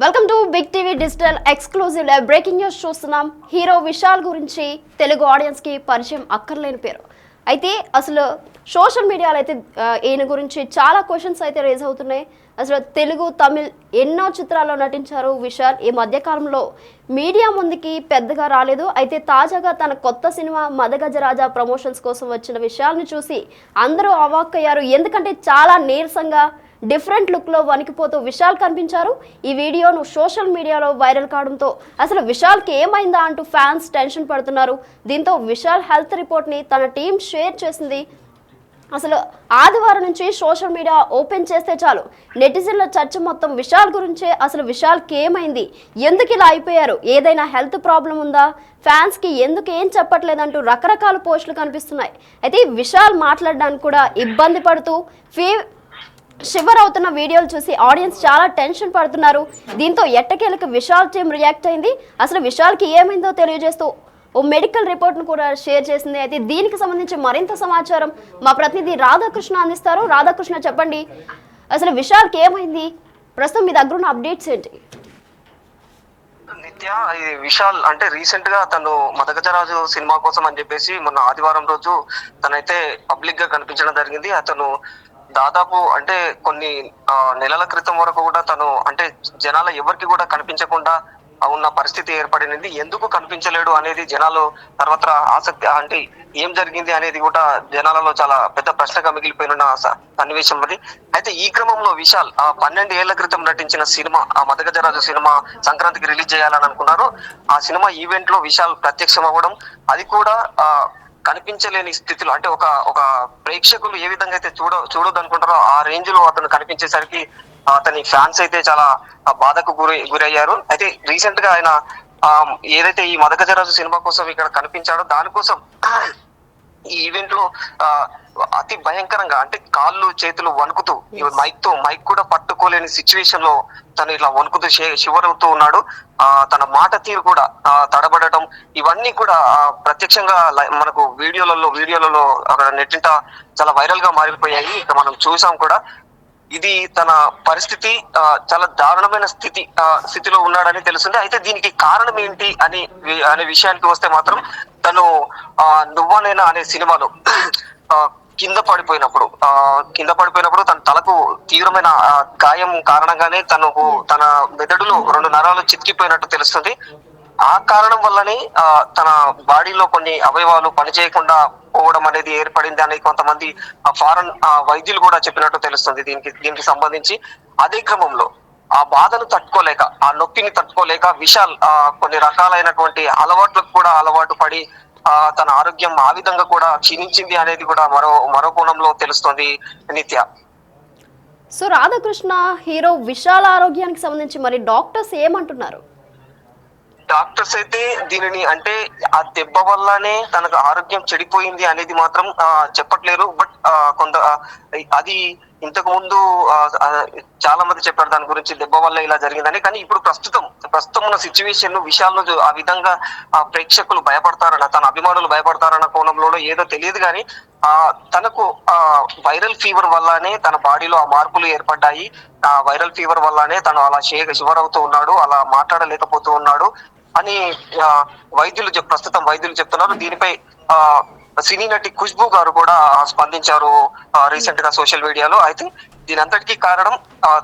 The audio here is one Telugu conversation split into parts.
Welcome to big TV digital exclusive live breaking news చూస్తున్నాం. హీరో విశాల్ గురించి తెలుగు ఆడియన్స్ కి పరిచయం అక్కర్లేని పేరు. అయితే అసలు సోషల్ మీడియాలో అయితే ఈయన గురించి చాలా క్వశ్చన్స్ అయితే రేజ్ అవుతున్నాయి. అసలు తెలుగు తమిళ్ ఎన్నో చిత్రాల్లో నటించారు విశాల్. ఈ మధ్యకాలంలో మీడియా ముందుకి పెద్దగా రాలేదు. అయితే తాజాగా తన కొత్త సినిమా మదగజరాజా ప్రమోషన్స్ కోసం వచ్చిన విశాల్ని చూసి అందరూ అవాక్కయ్యారు. ఎందుకంటే చాలా నీరసంగా డిఫరెంట్ లుక్లో వణికిపోతూ విశాల్ కనిపించారు. ఈ వీడియోను సోషల్ మీడియాలో వైరల్ కావడంతో అసలు విశాల్కి ఏమైందా అంటూ ఫ్యాన్స్ టెన్షన్ పడుతున్నారు. దీంతో విశాల్ హెల్త్ రిపోర్ట్ని తన టీం షేర్ చేసింది. అసలు ఆదివారం నుంచి సోషల్ మీడియా ఓపెన్ చేస్తే చాలు నెటిజన్ల చర్చ మొత్తం విశాల్ గురించే. అసలు విశాల్కి ఏమైంది, ఎందుకు ఇలా అయిపోయారు, ఏదైనా హెల్త్ ప్రాబ్లం ఉందా, ఫ్యాన్స్కి ఎందుకు ఏం చెప్పట్లేదంటూ రకరకాల పోస్టులు కనిపిస్తున్నాయి. అయితే విశాల్ మాట్లాడడానికి కూడా ఇబ్బంది పడుతూ షివర్ అవుతున్న వీడియోలు చూసి ఆడియన్స్ చాలా టెన్షన్ పడుతున్నారు. దీంతో ఎట్టకేలకు విశాల్ టీం రియాక్ట్ అయింది. అసలు విశాల్కి ఏమైందో తెలియజేస్తూ ఓ మెడికల్ రిపోర్ట్ను కూడా షేర్ చేసింది. అయితే దీనికి సంబంధించి మరింత సమాచారం మా ప్రతినిధి రాధాకృష్ణ అందిస్తారు. రాధాకృష్ణ, చెప్పండి, అసలు విశాల్కి ఏమైంది, ప్రస్తుతం మీ దగ్గర ఉన్న అప్డేట్స్ ఏంటి? నిత్య, ఈ విశాల్ అంటే రీసెంట్ గా తను మదగజరాజు సినిమా కోసం అని చెప్పేసి మొన్న ఆదివారం రోజు తనైతే పబ్లిక్ గా కనిపించడం జరిగింది. అతను దాదాపు అంటే కొన్ని నెలల క్రితం వరకు కూడా తను అంటే జనాల ఎవరికి కూడా కనిపించకుండా ఉన్న పరిస్థితి ఏర్పడింది. ఎందుకు కనిపించలేడు అనేది జనాలు తర్వాత ఆసక్తి, అంటే ఏం జరిగింది అనేది కూడా జనాలలో చాలా పెద్ద ప్రశ్నగా మిగిలిపోయిన సన్నివేశం అది. అయితే ఈ క్రమంలో విశాల్ 12 ఏళ్ల క్రితం నటించిన సినిమా ఆ మదగజరాజు సినిమా సంక్రాంతికి రిలీజ్ చేయాలని అనుకున్నారు. ఆ సినిమా ఈవెంట్ లో విశాల్ ప్రత్యక్షం అవ్వడం, అది కూడా కనిపించలేని స్థితిలో, అంటే ఒక ప్రేక్షకులు ఏ విధంగా అయితే చూడొద్దనుకుంటారో ఆ రేంజ్ లో అతను కనిపించేసరికి అతని ఫ్యాన్స్ అయితే చాలా బాధకు గురయ్యారు. అయితే రీసెంట్ గా ఆయన ఏదైతే ఈ మదగజరాజు సినిమా కోసం ఇక్కడ కనిపించాడో దానికోసం ఈ ఈవెంట్ లో అతి భయంకరంగా అంటే కాళ్ళు చేతులు వణుకుతూ మైక్ కూడా పట్టుకోలేని సిచ్యువేషన్ లో తను ఇట్లా వణుకుతూ శివరవుతూ ఉన్నాడు. తన మాట తీరు కూడా తడబడటం, ఇవన్నీ కూడా ప్రత్యక్షంగా మనకు వీడియోలలో అక్కడ నెట్టింట చాలా వైరల్ గా మారిపోయాయి. ఇక మనం చూసాం కూడా. ఇది తన పరిస్థితి చాలా దారుణమైన స్థితిలో ఉన్నాడని తెలుస్తుంది. అయితే దీనికి కారణం ఏంటి అనే విషయానికి వస్తే మాత్రం తను నువ్వనేనా అనే సినిమాలో కింద పడిపోయినప్పుడు తన తలకు తీవ్రమైన గాయం కారణంగానే తన మెదడులో 2 నరాలు చితికిపోయినట్టు తెలుస్తుంది. ఆ కారణం వల్లనే తన బాడీలో కొన్ని అవయవాలు పనిచేయకుండా పోవడం అనేది ఏర్పడింది అని కొంతమంది ఫారెన్ వైద్యులు కూడా చెప్పినట్టు తెలుస్తుంది. దీనికి సంబంధించి అదే క్రమంలో ఆ బాధను తట్టుకోలేక, ఆ నొప్పిని తట్టుకోలేక విశాల్ కొన్ని రకాలైనటువంటి అలవాట్లకు కూడా అలవాటు పడి తన ఆరోగ్యం ఆ విధంగా కూడా క్షీణించింది అనేది కూడా మరో కోణంలో తెలుస్తుంది నిత్య. సో రాధాకృష్ణ, హీరో విశాల్ ఆరోగ్యానికి సంబంధించి మరి డాక్టర్స్ ఏమంటున్నారు? డాక్టర్స్ అయితే దీనిని అంటే ఆ దెబ్బ వల్లనే తనకు ఆరోగ్యం చెడిపోయింది అనేది మాత్రం చెప్పట్లేరు. బట్ అది ఇంతకు ముందు చాలా మంది చెప్పారు దాని గురించి, దెబ్బ వల్ల ఇలా జరిగిందని. కానీ ఇప్పుడు ప్రస్తుతం ఉన్న సిచ్యువేషన్ విషయాల్లో ఆ విధంగా ప్రేక్షకులు భయపడతారన్న, తన అభిమానులు భయపడతారన్న కోణంలో ఏదో తెలియదు. కానీ తనకు వైరల్ ఫీవర్ వల్లనే తన బాడీలో ఆ మార్పులు ఏర్పడ్డాయి. ఆ వైరల్ ఫీవర్ వల్లనే తను అలా షివర్ అవుతూ ఉన్నాడు, అలా మాట్లాడలేకపోతూ ఉన్నాడు అని ప్రస్తుతం వైద్యులు చెప్తున్నారు. దీనిపై సినీ నటి ఖుష్బూ గారు కూడా స్పందించారు రీసెంట్ గా సోషల్ మీడియాలో. అయితే దీని అంతటికీ కారణం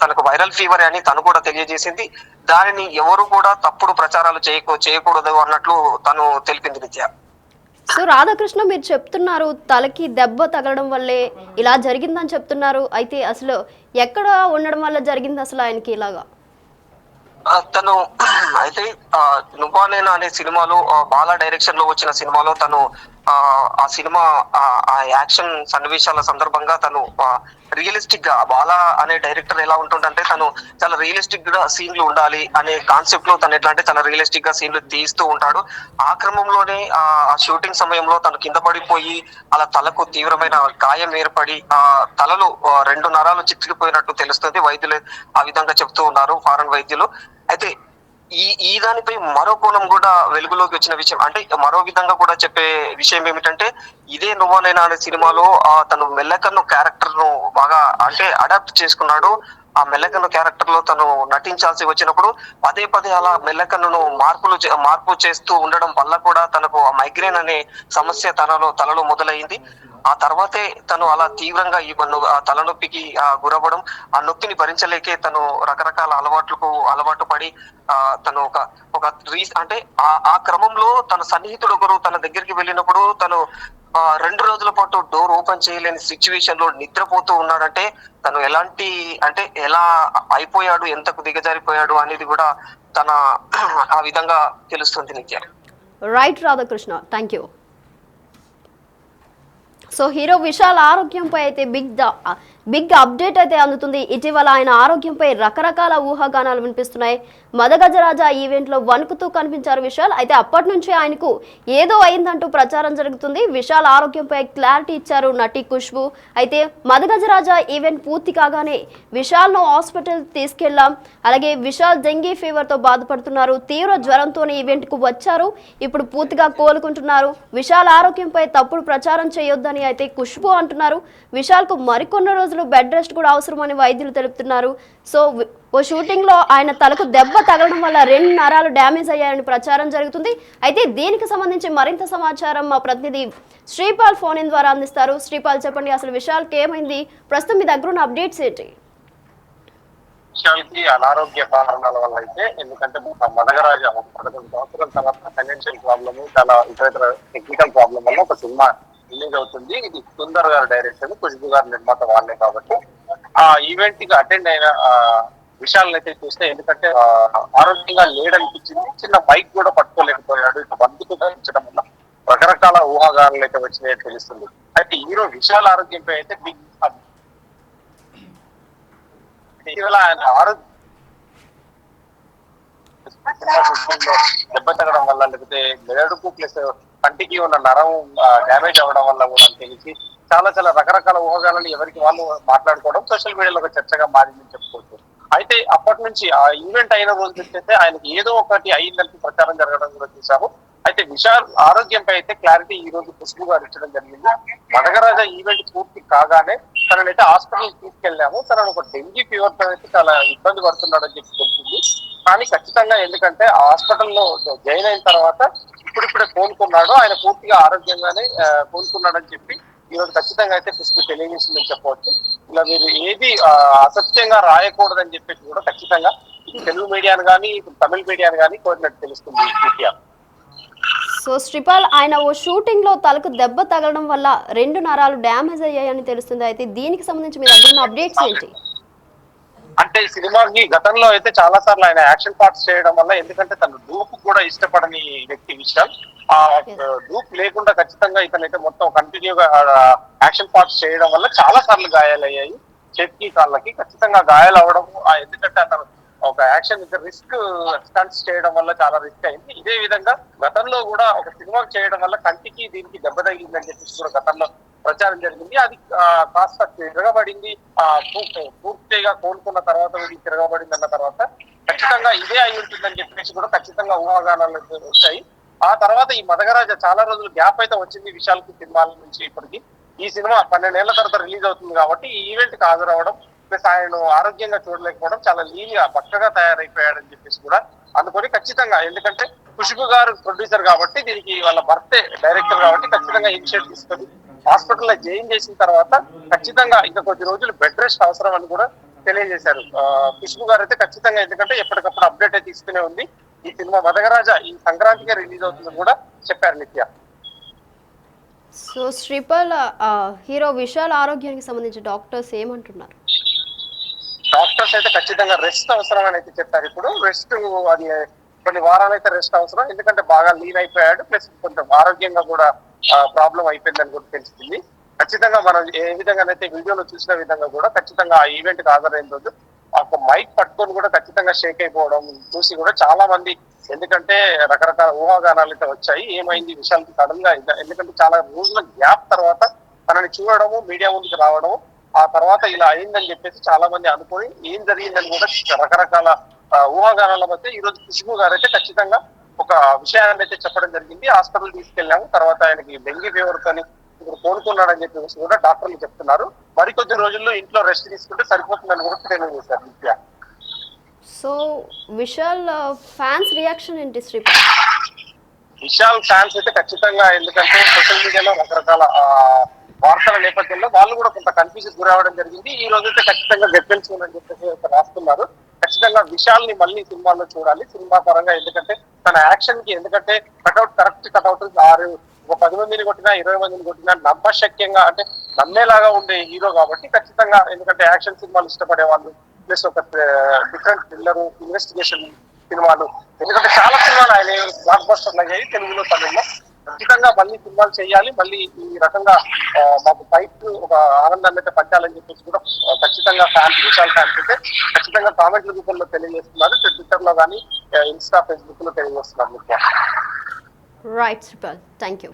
తనకు వైరల్ ఫీవర్ అని తను కూడా తెలియజేసింది. దానిని ఎవరు కూడా తప్పుడు ప్రచారాలు చేయకూడదు అన్నట్లు తను తెలిపింది నిత్య. సో రాధాకృష్ణ, మీరు చెప్తున్నారు తలకి దెబ్బ తగలడం వల్లే ఇలా జరిగిందని చెప్తున్నారు. అయితే అసలు ఎక్కడ ఉండడం వల్ల జరిగింది అసలు ఆయనకి ఇలాగా? తను అయితే నువ్వానేనా అనే సినిమాలో బాలా డైరెక్షన్ లో వచ్చిన సినిమాలో తను ఆ సినిమా ఆ యాక్షన్ సన్నివేశాల సందర్భంగా తను రియలిస్టిక్ గా, బాలా అనే డైరెక్టర్ ఎలా ఉంటుందంటే తను చాలా రియలిస్టిక్ గా సీన్లు ఉండాలి అనే కాన్సెప్ట్ లో తను ఎట్లా అంటే చాలా రియలిస్టిక్ గా సీన్లు తీస్తూ ఉంటాడు. ఆ క్రమంలోనే ఆ షూటింగ్ సమయంలో తను కింద పడిపోయి అలా తలకు తీవ్రమైన గాయం ఏర్పడి తలలో 2 నరాలు చితికిపోయినట్టు తెలుస్తుంది. వైద్యులు ఆ విధంగా చెప్తూ ఉన్నారు, ఫారెన్ వైద్యులు. అయితే ఈ దానిపై మరో కోణం కూడా వెలుగులోకి వచ్చిన విషయం, అంటే మరో విధంగా కూడా చెప్పే విషయం ఏమిటంటే ఇదే నువ్వనేనా అనే సినిమాలో తను మెల్లకన్ను క్యారెక్టర్ ను బాగా అంటే అడాప్ట్ చేసుకున్నాడు. ఆ మెల్లకన్ను క్యారెక్టర్ లో తను నటించాల్సి వచ్చినప్పుడు పదే పదే అలా మెల్లకన్నును మార్పు చేస్తూ ఉండడం వల్ల కూడా తనకు మైగ్రేన్ అనే సమస్య తలలో మొదలైంది. ఆ తర్వాతే తను అలా తీవ్రంగా ఆ తలనొప్పికి గురవ్వడం, ఆ నొప్పిని భరించలేకే తను రకరకాల అలవాటు పడి తను ఒక అంటే ఆ క్రమంలో తన సన్నిహితుడు ఒకరు తన దగ్గరికి వెళ్ళినప్పుడు తను 2 రోజుల పాటు డోర్ ఓపెన్ చేయలేని సిచ్యువేషన్ లో నిద్రపోతూ ఉన్నాడంటే తను ఎలాంటి అంటే ఎలా అయిపోయాడు, ఎంతకు దిగజారిపోయాడు అనేది కూడా తన ఆ విధంగా తెలుస్తుంది నిత్య. Right Radhakrishna, thank you. So hero Vishal ఆరోగ్యంపై అయితే బిగ్ అప్డేట్ అయితే అందుతుంది. ఇటీవల ఆయన ఆరోగ్యంపై రకరకాల ఊహాగానాలు వినిపిస్తున్నాయి. మదగజరాజా ఈవెంట్లో వణుకుతూ కనిపించారు విశాల్. అయితే అప్పటి నుంచి ఆయనకు ఏదో అయిందంటూ ప్రచారం జరుగుతుంది. విశాల్ ఆరోగ్యంపై క్లారిటీ ఇచ్చారు నటి ఖుష్బు. అయితే మదగజరాజా ఈవెంట్ పూర్తి కాగానే విశాల్ను హాస్పిటల్ తీసుకెళ్లాం. అలాగే విశాల్ డెంగీ ఫీవర్తో బాధపడుతున్నారు. తీవ్ర జ్వరంతోనే ఈవెంట్కు వచ్చారు. ఇప్పుడు పూర్తిగా కోలుకుంటున్నారు. విశాల్ ఆరోగ్యంపై తప్పుడు ప్రచారం చేయొద్దని అయితే ఖుష్బు అంటున్నారు. విశాల్కు మరికొన్ని రోజులు బెడ్ రెస్ట్ కూడా అవసరమని వైద్యులు తెలుపుతున్నారు. సో ఓ షూటింగ్ లో ఆయన తలకు దెబ్బ తగలడం వల్ల 2 నరాలు డ్యామేజ్ అయ్యాయని ప్రచారం జరుగుతుంది. అయితే దీనికి సంబంధించి మరింత సమాచారం మా ప్రతినిధి శ్రీపాల్ ఫోన్ ఇన్ ద్వారా అందిస్తారు. శ్రీపాల్, చెప్పండి, అసలు విశాల్కి ఏమైంది? ప్రస్తుతం మీ దగ్గర ఉన్న అప్డేట్స్ ఏంటి? విశాల్కి అనారోగ్య కారణాల వల్ల అయితే, ఎందుకంటే మదగరాజ 11 సంవత్సరాల తర్వాత ఫైనాన్షియల్ ప్రాబ్లమ్, చాలా ఇతర టెక్నికల్ ప్రాబ్లం వల్ల ఒక సినిమా రిలీజ్ అవుతుంది. ఇది సుందర్ గారు డైరెక్షన్, ఖుష్బు గారు నిర్మాత వాళ్ళే కాబట్టి ఆ ఈవెంట్ కి అటెండ్ అయిన విషయాలను అయితే చూస్తే, ఎందుకంటే ఆరోగ్యంగా లేడనిపించింది. చిన్న మైక్ కూడా పట్టుకోలేకపోయాడు. ఇక బంధుకు ధరించడం వల్ల రకరకాల ఊహాగానాలు అయితే వచ్చినాయని తెలుస్తుంది. అయితే హీరో విశాల్ ఆరోగ్యంపై అయితే బిగ్ ఇటీవల ఆయన ఆరోగ్య దెబ్బ తగ్గడం వల్ల, లేకపోతే మెదడుకు ప్లస్ కంటికి ఉన్న నరం డ్యామేజ్ అవ్వడం వల్ల కూడా తెలిసి చాలా రకరకాల ఊహాగానాలు ఎవరికి వాళ్ళు మాట్లాడుకోవడం సోషల్ మీడియాలో ఒక చర్చగా మారిందని చెప్పుకోవచ్చు. అయితే అప్పటి నుంచి ఆ ఈవెంట్ అయిన రోజు వచ్చేస్తే ఆయనకి ఏదో ఒకటి అయిందని ప్రచారం జరగడం కూడా చూసాము. అయితే విశాల్ ఆరోగ్యంపై అయితే క్లారిటీ ఈ రోజు ఖుష్బు గారు ఇచ్చడం జరిగింది. మదగరాజ ఈవెంట్ పూర్తి కాగానే తననైతే హాస్పిటల్ తీసుకెళ్లాము. తనను ఒక డెంగీ ఫీవర్ తో అయితే చాలా ఇబ్బంది పడుతున్నాడని చెప్పి తెలిసింది. కానీ ఖచ్చితంగా, ఎందుకంటే హాస్పిటల్లో జాయిన్ అయిన తర్వాత ఇప్పుడిప్పుడే కోలుకున్నాడు, ఆయన పూర్తిగా ఆరోగ్యంగానే కోలుకున్నాడని చెప్పి ఈ రోజు ఖచ్చితంగా అయితే ఖుష్బు తెలియజేసిందని చెప్పవచ్చు. ఇలా మీరు ఏది అసత్యంగా రాయకూడదని చెప్పేసి కూడా ఖచ్చితంగా తెలుగు మీడియాను కానీ తమిళ మీడియాను కానీ కోరినట్టు తెలుస్తుంది విద్య. సో శ్రీపాల్, ఆయన ఓ షూటింగ్ లో తలకు దెబ్బ తగలడం వల్ల 2 నరాలు డ్యామేజ్ అయ్యాయని తెలుస్తుంది. అయితే దీనికి సంబంధించి మీ దగ్గర ఉన్న అప్డేట్స్ ఏంటి? అంటే సినిమాకి గతంలో అయితే చాలా సార్లు ఆయన యాక్షన్ పార్ట్స్ చేయడం వల్ల, ఎందుకంటే తను డూప్ కూడా ఇష్టపడని వ్యక్తి విశాల్, ఆ డూప్ లేకుండా ఖచ్చితంగా ఇతనైతే మొత్తం కంటిన్యూగా యాక్షన్ పార్ట్స్ చేయడం వల్ల చాలా సార్లు గాయాలయ్యాయి చేతికి కాళ్ళకి. ఖచ్చితంగా గాయాలు అవడం, ఎందుకంటే అతను ఒక యాక్షన్ రిస్క్ స్టంట్స్ చేయడం వల్ల చాలా రిస్క్ అయింది. ఇదే విధంగా గతంలో కూడా ఒక సినిమా చేయడం వల్ల కంటికి దీనికి దెబ్బ తగిలిందని చెప్పేసి కూడా గతంలో ప్రచారం జరిగింది. అది కాస్త తిరగబడింది. పూర్తిగా కోలుకున్న తర్వాత తిరగబడింది అన్న తర్వాత ఖచ్చితంగా ఇదే అయి ఉంటుందని చెప్పేసి కూడా ఖచ్చితంగా ఊహాగానాలు వచ్చాయి. ఆ తర్వాత ఈ మదగరాజ చాలా రోజులు గ్యాప్ అయితే వచ్చింది విశాల్ కి సినిమాల నుంచి. ఇప్పటికి ఈ సినిమా 12 ఏళ్ల తర్వాత రిలీజ్ అవుతుంది కాబట్టి ఈ ఈవెంట్ కి హాజరవడం ప్లస్ ఆయన ఆరోగ్యంగా చూడలేకపోవడం, చాలా లీన్ గా బక్కగా తయారైపోయాడని చెప్పేసి కూడా అందుకొని ఖచ్చితంగా, ఎందుకంటే ఖుష్బు గారు ప్రొడ్యూసర్ కాబట్టి, దీనికి వాళ్ళ భర్తే డైరెక్టర్ కాబట్టి ఖచ్చితంగా ఇనిషియేట్ తీసుకొని హాస్పిటల్లో జాయిన్ చేసిన తర్వాత ఖచ్చితంగా ఇంకా కొద్ది రోజులు బెడ్ రెస్ట్ అవసరం అని కూడా తెలియజేశారు ఖుష్బు గారు అయితే. ఖచ్చితంగా, ఎందుకంటే ఎప్పటికప్పుడు అప్డేట్ అయితే ఇస్తూనే ఉంది. ఈ సినిమా మదగరాజ ఈ సంక్రాంతిగా రిలీజ్ అవుతుందని కూడా చెప్పారు నిత్య. సో శ్రీపాల్, హీరో విశాల్ ఆరోగ్యానికి సంబంధించి డాక్టర్స్ ఏమంటున్నారు? డాక్టర్స్ అయితే ఖచ్చితంగా రెస్ట్ అవసరం అని అయితే చెప్పారు. ఇప్పుడు రెస్ట్ అది కొన్ని వారాలు అయితే రెస్ట్ అవసరం, ఎందుకంటే బాగా లీన్ అయిపోయాడు, ప్లస్ కొంచెం ఆరోగ్యంగా కూడా ప్రాబ్లం అయిపోయిందని కూడా తెలిసింది. ఖచ్చితంగా మనం ఏ విధంగానైతే వీడియోలో చూసిన విధంగా కూడా ఖచ్చితంగా ఆ ఈవెంట్ కి హాజరైన రోజు ఒక మైక్ పట్టుకొని కూడా ఖచ్చితంగా షేక్ అయిపోవడం చూసి కూడా చాలా మంది, ఎందుకంటే రకరకాల ఊహాగానాలు అయితే వచ్చాయి. ఏమైంది విశాల్కి సడన్ గా, ఎందుకంటే చాలా రోజుల గ్యాప్ తర్వాత తనని చూడడము, మీడియా ముందుకు రావడము, ఆ తర్వాత ఇలా అయిందని చెప్పేసి చాలా మంది అనుకుని ఏం జరిగిందని కూడా రకరకాల ఊహాగానాల మధ్య ఈ రోజు ఖుష్బు గారు అయితే ఖచ్చితంగా ఒక విషయాన్ని అయితే చెప్పడం జరిగింది. హాస్పిటల్ తీసుకెళ్ళాము, తర్వాత ఆయనకి డెంగీ ఫీవర్ కానీ ఇప్పుడు కోలుకున్నాడని చెప్పేసి కూడా డాక్టర్లు చెప్తున్నారు. మరికొద్ది రోజుల్లో ఇంట్లో రెస్ట్ తీసుకుంటే సరిపోతుందని కూడా తెలియజేశారు నిత్య. సో విశాల్ ఫ్యాన్స్ రియాక్షన్ ఏంటి శ్రీపా? విశాల్ ఫ్యాన్స్ అయితే ఖచ్చితంగా, ఎందుకంటే సోషల్ మీడియాలో రకరకాల వార్తల నేపథ్యంలో వాళ్ళు కూడా కొంత కన్ఫ్యూజన్ గురవడం జరిగింది. ఈ రోజు అయితే ఖచ్చితంగా గెలిపించుకోవాలని చెప్పేసి రాస్తున్నారు. ఖచ్చితంగా విశాల్ ని మళ్ళీ సినిమాలో చూడాలి సినిమా పరంగా, ఎందుకంటే తన యాక్షన్ కి, ఎందుకంటే కట్అవుట్ కరెక్ట్ కట్అవుట్ 10 మందిని కొట్టినా 20 మందిని కొట్టినా నమ్మశక్యంగా, అంటే నమ్మేలాగా ఉండే హీరో కాబట్టి ఖచ్చితంగా, ఎందుకంటే యాక్షన్ సినిమాలు ఇష్టపడే వాళ్ళు ప్లస్ ఒక డిఫరెంట్ థ్రిల్లర్ ఇన్వెస్టిగేషన్ సినిమాలు, ఎందుకంటే చాలా సినిమాలు ఆయన బ్లాక్ బస్టర్లు అయ్యాయి తెలుగులో తమిళ్లో. ఖచ్చితంగా మళ్ళీ సినిమాలు చేయాలి, మళ్ళీ ఈ రకంగా మాకు బయట ఒక ఆనందాన్ని అయితే పంచాలని చెప్పేసి కూడా ఖచ్చితంగా ఫ్యాన్స్, విశాల్ ఫ్యాన్స్ అయితే ఖచ్చితంగా కామెంట్ల రూపంలో తెలియజేస్తున్నారు. ట్విట్టర్ లో కానీ ఇన్స్టా ఫేస్బుక్ లో తెలియజేస్తున్నారు ముఖ్యంగా. Right Sripal, thank you.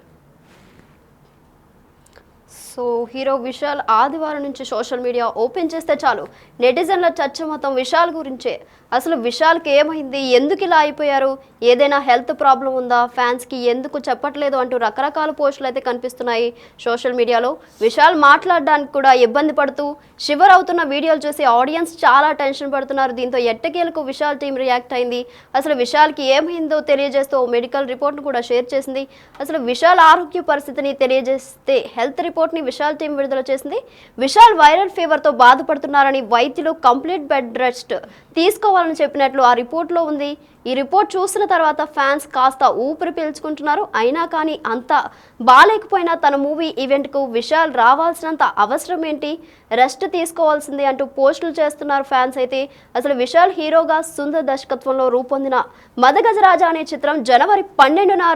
So hero Vishal ఆదివారం నుంచి సోషల్ మీడియా ఓపెన్ చేస్తే చాలు నెటిజన్ల చర్చ మొత్తం విశాల్ గురించే. అసలు విశాల్కి ఏమైంది, ఎందుకు ఇలా అయిపోయారు, ఏదైనా హెల్త్ ప్రాబ్లం ఉందా, ఫ్యాన్స్కి ఎందుకు చెప్పట్లేదు అంటూ రకరకాల పోస్టులు అయితే కనిపిస్తున్నాయి సోషల్ మీడియాలో. విశాల్ మాట్లాడడానికి కూడా ఇబ్బంది పడుతూ షివర్ అవుతున్న వీడియోలు చూసి ఆడియన్స్ చాలా టెన్షన్ పడుతున్నారు. దీంతో ఎట్టకేలకు విశాల్ టీం రియాక్ట్ అయింది. అసలు విశాల్కి ఏమైందో తెలియజేస్తూ మెడికల్ రిపోర్ట్ను కూడా షేర్ చేసింది. అసలు విశాల్ ఆరోగ్య పరిస్థితిని తెలియజేస్తే హెల్త్ రిపోర్ట్ని విశాల్ టీం విడుదల చేసింది. విశాల్ వైరల్ ఫీవర్తో బాధపడుతున్నారని వైద్యులు కంప్లీట్ బెడ్ రెస్ట్ తీసుకోవాలని చెప్పినట్లు ఆ రిపోర్ట్లో ఉంది. ఈ రిపోర్ట్ చూసిన తర్వాత ఫ్యాన్స్ కాస్త ఊపిరి పీల్చుకుంటున్నారు. అయినా కానీ అంత బాగాలేకపోయినా తన మూవీ ఈవెంట్కు విశాల్ రావాల్సినంత అవసరం ఏంటి, రెస్ట్ తీసుకోవాల్సింది అంటూ పోస్టులు చేస్తున్నారు ఫ్యాన్స్ అయితే. అసలు విశాల్ హీరోగా సుందర్ దర్శకత్వంలో రూపొందిన మదగజరాజా అనే చిత్రం జనవరి 12న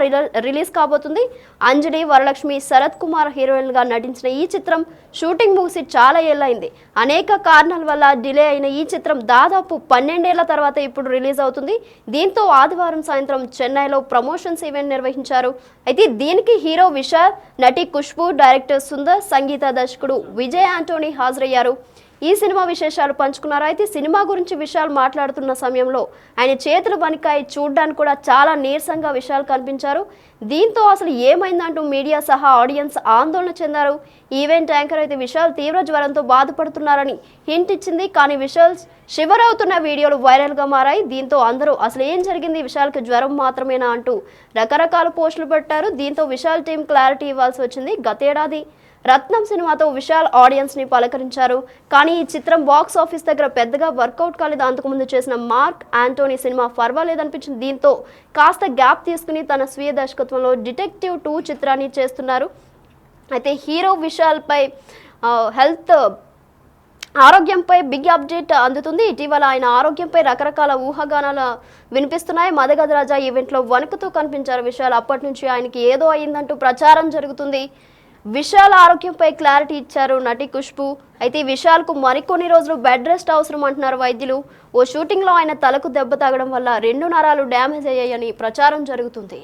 రిలీజ్ కాబోతుంది. అంజలి, వరలక్ష్మి, శరత్ కుమార్ హీరోయిన్గా నటించిన ఈ చిత్రం షూటింగ్ ముగిసి చాలా ఏళ్ళైంది. అనేక కారణాల వల్ల డిలే అయిన ఈ చిత్రం దాదాపు 12 ఏళ్ల తర్వాత ఇప్పుడు రిలీజ్ అవుతుంది. దీంతో ఆదివారం సాయంత్రం చెన్నైలో ప్రమోషన్స్ ఈవెంట్ నిర్వహించారు. అయితే దీనికి హీరో విశాల్, నటి ఖుష్బూ, డైరెక్టర్ సుందర్, సంగీత దర్శకుడు విజయ్ ఆంటోనీ హాజరయ్యారు. ఈ సినిమా విశేషాలు పంచుకున్నారు. అయితే సినిమా గురించి విశాల్ మాట్లాడుతున్న సమయంలో ఆయన చేతులు వణికాయి, చూడ్డానికి కూడా చాలా నీరసంగా విశాల్ కనిపించారు. దీంతో అసలు ఏమైందంటూ మీడియా సహా ఆడియన్స్ ఆందోళన చెందారు. ఈవెంట్ యాంకర్ అయితే విశాల్ తీవ్ర జ్వరంతో బాధపడుతున్నారని హింట్ ఇచ్చింది. కానీ విశాల్ షివర్ అవుతున్న వీడియోలు వైరల్గా మారాయి. దీంతో అందరూ అసలు ఏం జరిగింది, విశాల్కి జ్వరం మాత్రమేనా అంటూ రకరకాల పోస్టులు పెట్టారు. దీంతో విశాల్ టీం క్లారిటీ ఇవ్వాల్సి వచ్చింది. గతేడాది రత్నం సినిమాతో విశాల్ ఆడియన్స్ని పలకరించారు. కానీ ఈ చిత్రం బాక్స్ ఆఫీస్ దగ్గర పెద్దగా వర్కౌట్ కాలేదు. అంతకుముందు చేసిన మార్క్ యాంటోనీ సినిమా పర్వాలేదనిపించింది. దీంతో కాస్త గ్యాప్ తీసుకుని తన స్వీయ దర్శకత్వంలో డిటెక్టివ్ 2 చిత్రాన్ని చేస్తున్నారు. అయితే హీరో విశాల్పై హెల్త్ ఆరోగ్యంపై బిగ్ అప్డేట్ అందుతుంది. ఇటీవల ఆయన ఆరోగ్యంపై రకరకాల ఊహాగానాలు వినిపిస్తున్నాయి. మదగజరాజా ఈవెంట్లో వణుకుతూ కనిపించారు విశాల్. అప్పటి నుంచి ఆయనకి ఏదో అయిందంటూ ప్రచారం జరుగుతుంది. విశాల్ ఆరోగ్యంపై క్లారిటీ ఇచ్చారు నటి ఖుష్బూ. అయితే విశాల్కు మరికొన్ని రోజులు బెడ్ రెస్ట్ అవసరం అంటున్నారు వైద్యులు. ఓ షూటింగ్లో ఆయన తలకు దెబ్బ తగడం వల్ల 2 నరాలు డ్యామేజ్ అయ్యాయని ప్రచారం జరుగుతుంది.